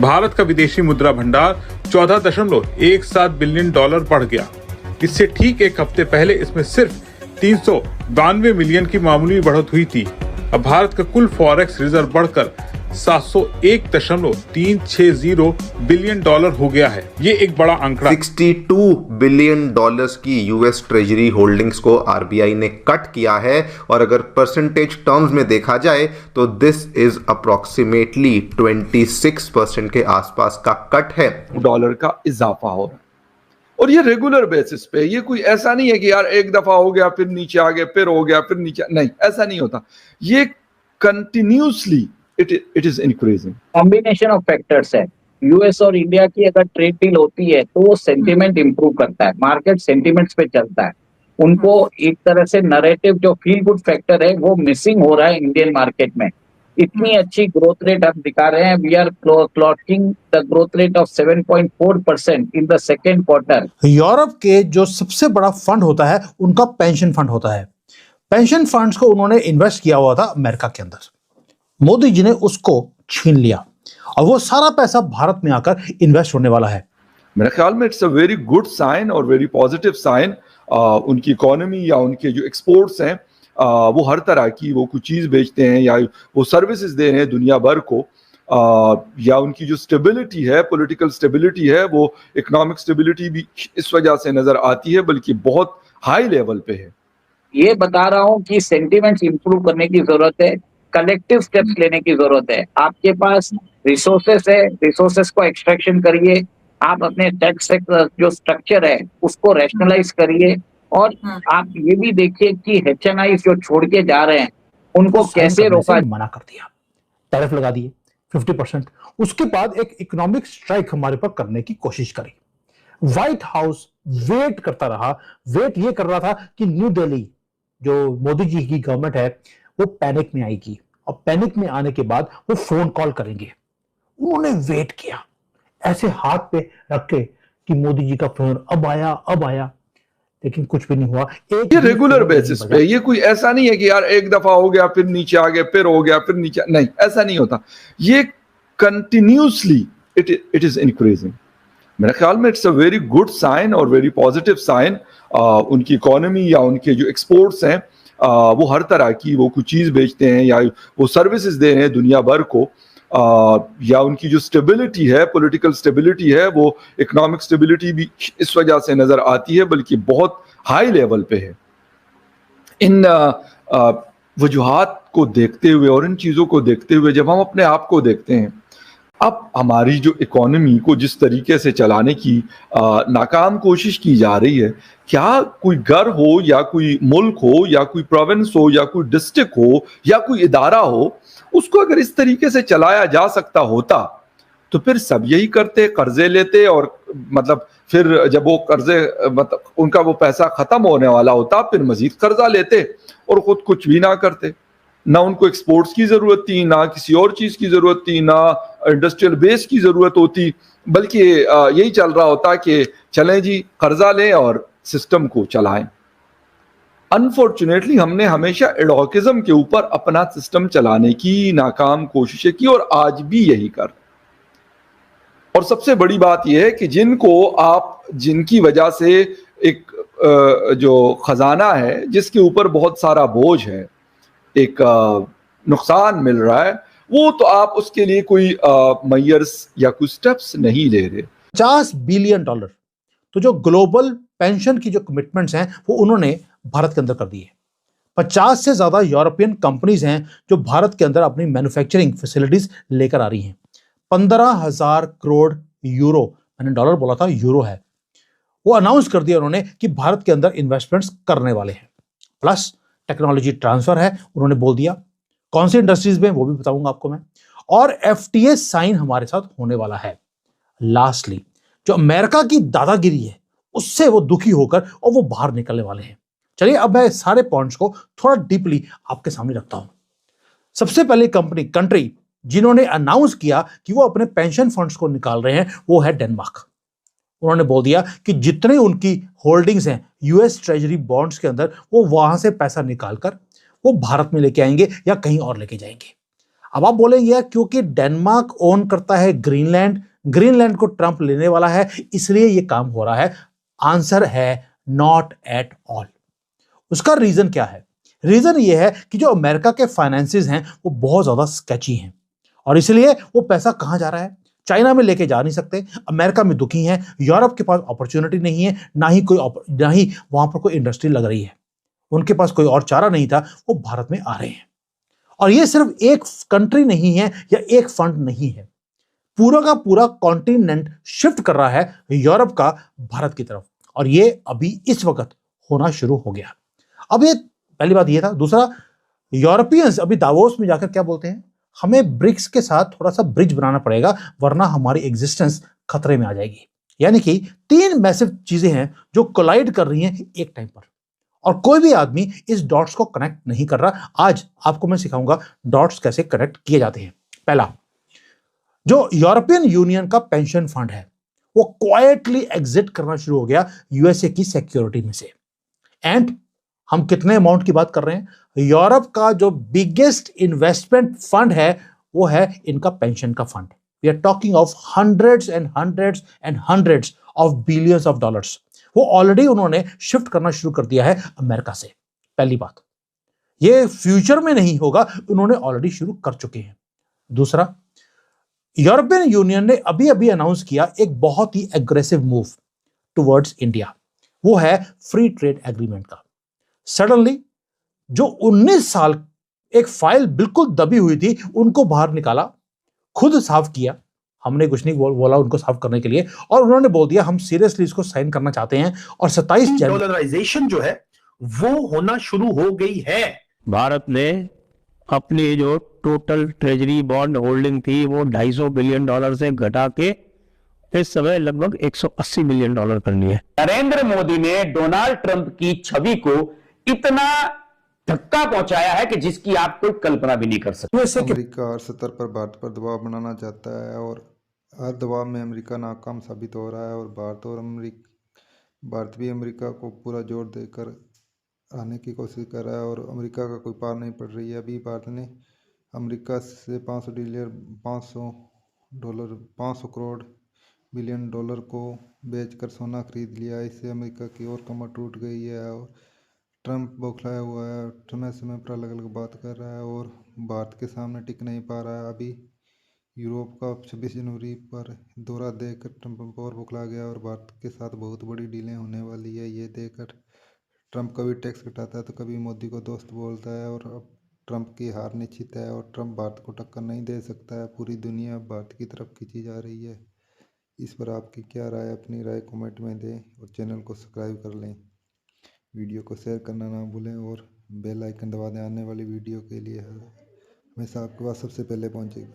भारत का विदेशी मुद्रा भंडार 14.17 बिलियन डॉलर बढ़ गया। इससे ठीक एक हफ्ते पहले इसमें सिर्फ 392 मिलियन की मामूली बढ़त हुई थी। अब भारत का कुल फॉरेक्स रिजर्व बढ़कर 701.360 बिलियन डॉलर हो गया है। ये एक बड़ा आंकड़ा। 62 बिलियन डॉलर्स की यूएस ट्रेजरी होल्डिंग्स को आरबीआई ने कट किया है, और अगर परसेंटेज टर्म्स में देखा जाए तो दिस इज अप्रोक्सीमेटली 26% के आसपास का कट है। डॉलर का इजाफा हो रहा है और ये रेगुलर बेसिस पे, ये कोई ऐसा नहीं है कि यार एक दफा हो गया फिर नीचे आ गया फिर हो गया फिर नीचे, नहीं, ऐसा नहीं होता। ये continuously it is increasing. Combination of factors है। यूएस और इंडिया की अगर ट्रेड डील होती है तो वो सेंटिमेंट इंप्रूव करता है, मार्केट सेंटिमेंट्स पे चलता है। उनको एक तरह से नरेटिव जो फील गुड फैक्टर है वो मिसिंग हो रहा है इंडियन मार्केट में। इतनी अच्छी ग्रोथ रेट हम दिखा रहे हैं, we are clocking the growth rate of 7.4% in the second quarter. Europe के जो सबसे बड़ा फंड होता है उनका पेंशन फंड होता है। पेंशन फंड्स को उन्होंने इन्वेस्ट किया हुआ था अमेरिका के अंदर। मोदी जी ने उसको छीन लिया और वो सारा पैसा भारत में आकर इन्वेस्ट होने वाला है। मेरे ख्याल में it's a very good sign और वेरी पॉजिटिव साइन। उनकी इकोनॉमी या उनके जो एक्सपोर्ट्स हैं वो हर तरह की, वो कुछ चीज़ बेचते हैं या वो सर्विसेज दे रहे हैं दुनिया भर को, या उनकी जो स्टेबिलिटी है, पॉलिटिकल स्टेबिलिटी है, वो इकोनॉमिक स्टेबिलिटी भी इस वजह से नजर आती है, बल्कि बहुत हाई लेवल पे है। ये बता रहा हूँ कि सेंटिमेंट्स इंप्रूव करने की जरूरत है, कलेक्टिव स्टेप्स लेने की जरूरत है। आपके पास रिसोर्सेस है, रिसोर्सेस को एक्सट्रैक्शन करिए। आप अपने टैक्स जो स्ट्रक्चर है उसको रैशनलाइज करिए, और आप ये भी देखिए कि HNI जो छोड़ के जा रहे हैं उनको कैसे रोका। मना कर दिया, टैरिफ लगा दिए 50%। उसके बाद एक इकोनॉमिक स्ट्राइक हमारे पर करने की कोशिश करी। व्हाइट हाउस वेट करता रहा। वेट ये कर रहा था कि न्यू दिल्ली जो मोदी जी की गवर्नमेंट है वो पैनिक में आएगी, और पैनिक में आने के बाद वो फोन कॉल करेंगे। उन्होंने वेट किया ऐसे हाथ पे रख के कि मोदी जी का फोन अब आया, लेकिन कुछ भी नहीं हुआ। ये रेगुलर बेसिस पे, ये कोई ऐसा नहीं है कि यार एक दफा हो गया फिर नीचे आ गया फिर हो गया फिर नीचे, नहीं, ऐसा नहीं होता। ये कंटिन्यूसली इट इज इंक्रीजिंग। मेरे ख्याल में it's a very good sign और वेरी पॉजिटिव साइन। उनकी इकोनॉमी या उनके जो एक्सपोर्ट्स हैं वो हर तरह की, वो कुछ चीज़ बेचते हैं या वो सर्विसेज दे रहे हैं दुनिया भर को, या उनकी जो स्टेबिलिटी है, पॉलिटिकल स्टेबिलिटी है, वो इकोनॉमिक स्टेबिलिटी भी इस वजह से नजर आती है, बल्कि बहुत हाई लेवल पे है। इन वजूहात को देखते हुए और इन चीज़ों को देखते हुए जब हम अपने आप को देखते हैं, अब हमारी जो इकोनॉमी को जिस तरीके से चलाने की नाकाम कोशिश की जा रही है, क्या कोई घर हो या कोई मुल्क हो या कोई प्रोविंस हो या कोई डिस्ट्रिक्ट हो या कोई इदारा हो, उसको अगर इस तरीके से चलाया जा सकता होता तो फिर सब यही करते, कर्जे लेते, और मतलब फिर जब वो कर्जे मतलब उनका वो पैसा खत्म होने वाला होता फिर मजीद कर्जा लेते और खुद कुछ भी ना करते। ना उनको एक्सपोर्ट्स की जरूरत थी, ना किसी और चीज की जरूरत थी, ना इंडस्ट्रियल बेस की जरूरत होती, बल्कि यही चल रहा होता कि चलें जी कर्जा लें और सिस्टम को चलाएं। अनफॉर्चुनेटली हमने हमेशा एडॉकिज्म के ऊपर अपना सिस्टम चलाने की नाकाम कोशिशें की और आज भी यही कर। और सबसे बड़ी बात यह है कि जिनकी वजह से एक जो खजाना है जिसके ऊपर बहुत सारा बोझ है, एक नुकसान मिल रहा है, वो तो आप उसके लिए कोई मेजर्स या कोई स्टेप्स नहीं ले रहे। 50 बिलियन डॉलर तो जो ग्लोबल पेंशन की जो कमिटमेंट्स हैं वो उन्होंने भारत के अंदर कर दी है। 50 से ज्यादा यूरोपियन कंपनीज हैं जो भारत के अंदर अपनी मैन्युफैक्चरिंग फैसिलिटीज लेकर आ रही हैं। 15,000 करोड़ यूरो, मैंने डॉलर बोला था, यूरो है, वो अनाउंस कर दिया उन्होंने कि भारत के अंदर इन्वेस्टमेंट्स करने वाले हैं। प्लस टेक्नोलॉजी ट्रांसफर है, उन्होंने बोल दिया। कौन सी इंडस्ट्रीज में वो भी बताऊंगा आपको मैं। और FTA साइन हमारे साथ होने वाला है। लास्टली जो अमेरिका की दादागिरी है उससे वो दुखी होकर और वो बाहर निकलने वाले हैं। चलिए अब मैं सारे पॉइंट्स को थोड़ा डीपली आपके सामने रखता हूं। सबसे पहले कंट्री जिन्होंने अनाउंस किया कि वो अपने पेंशन फंड्स को निकाल रहे हैं वो है डेनमार्क। उन्होंने बोल दिया कि जितने उनकी होल्डिंग्स हैं यूएस ट्रेजरी बॉन्ड्स के अंदर, वो वहां से पैसा निकालकर वो भारत में लेके आएंगे या कहीं और लेके जाएंगे। अब आप बोलेंगे यार क्योंकि डेनमार्क ओन करता है ग्रीनलैंड, ग्रीनलैंड को ट्रंप लेने वाला है इसलिए ये काम हो रहा है। आंसर है नॉट एट ऑल। उसका रीजन क्या है? रीजन ये है कि जो अमेरिका के फाइनेंसेस हैं वो बहुत ज्यादा स्केची हैं और इसलिए वो पैसा कहां जा रहा है? चाइना में लेके जा नहीं सकते, अमेरिका में दुखी हैं, यूरोप के पास अपॉर्चुनिटी नहीं है, ना ही वहां पर कोई इंडस्ट्री लग रही है, उनके पास कोई और चारा नहीं था, वो भारत में आ रहे हैं। और ये सिर्फ एक कंट्री नहीं है या एक फंड नहीं है, पूरा का पूरा कॉन्टिनेंट शिफ्ट कर रहा है यूरोप का भारत की तरफ और ये अभी इस वक्त होना शुरू हो गया। अब ये पहली बात ये था। दूसरा, यूरोपियंस अभी दावोस में जाकर क्या बोलते हैं? हमें ब्रिक्स के साथ थोड़ा सा ब्रिज बनाना पड़ेगा वरना हमारी एग्जिस्टेंस खतरे में आ जाएगी। यानी कि 3 मैसिव चीजें हैं जो कोलाइड कर रही हैं एक टाइम पर और कोई भी आदमी इस डॉट्स को कनेक्ट नहीं कर रहा। आज आपको मैं सिखाऊंगा डॉट्स कैसे कनेक्ट किए जाते हैं। पहला, जो यूरोपियन यूनियन का पेंशन फंड है वो क्वाइटली एग्जिट करना शुरू हो गया यूएसए की सिक्योरिटी में से। एंड हम कितने अमाउंट की बात कर रहे हैं? यूरोप का जो बिगेस्ट इन्वेस्टमेंट फंड है वो है इनका पेंशन का fund. We are talking of hundreds and hundreds and hundreds of billions of dollars. वो ऑलरेडी उन्होंने शिफ्ट करना शुरू कर दिया है अमेरिका से। पहली बात, ये फ्यूचर में नहीं होगा, उन्होंने ऑलरेडी शुरू कर चुके हैं। दूसरा, यूरोपियन यूनियन ने अभी अभी अनाउंस किया एक बहुत ही एग्रेसिव मूव टुवर्ड्स इंडिया, वो है फ्री ट्रेड एग्रीमेंट का। सडनली जो 19 साल एक फाइल बिल्कुल दबी हुई थी उनको बाहर निकाला, खुद साफ किया, हमने कुछ नहीं बोला उनको साफ करने के लिए, और उन्होंने बोल दिया हम सीरियसली इसको साइन करना चाहते हैं। और 27 डॉलराइजेशन जो है वो होना शुरू हो गई है। भारत ने अपनी जो टोटल ट्रेजरी बॉन्ड होल्डिंग थी वो $250 बिलियन से घटा के इस समय लगभग $180 बिलियन करनी है। नरेंद्र मोदी ने डोनाल्ड ट्रंप की छवि को इतना धक्का पहुंचाया है कि जिसकी आप कोई कल्पना भी नहीं कर सकते। अमेरिका हर स्तर पर भारत पर दबाव बनाना चाहता है और हर दबाव में अमेरिका नाकाम साबित हो रहा है और भारत भी अमेरिका को पूरा जोर देकर आने की कोशिश कर रहा है और अमेरिका का कोई पार नहीं पड़ रही है। अभी भारत ने अमेरिका से 500 करोड़ बिलियन डॉलर को बेचकर सोना खरीद लिया। इससे अमेरिका की और कमर टूट गई है और ट्रंप बौखलाया हुआ है, समय समय पर अलग अलग बात कर रहा है और भारत के सामने टिक नहीं पा रहा है। अभी यूरोप का 26 जनवरी पर दौरा देकर ट्रंप और बौखला गया और भारत के साथ बहुत बड़ी डीलें होने वाली है। ये देखकर ट्रंप कभी टैक्स घटाता है तो कभी मोदी को दोस्त बोलता है और अब ट्रंप की हार निश्चित है और ट्रंप भारत को टक्कर नहीं दे सकता है। पूरी दुनिया भारत की तरफ खींची जा रही है। इस पर आपकी क्या राय? अपनी राय कमेंट में दें और चैनल को सब्सक्राइब कर लें। वीडियो को शेयर करना ना भूलें और बेल आइकन दबा दें। आने वाली वीडियो के लिए हमेशा आपके पास सबसे पहले पहुंचेगी।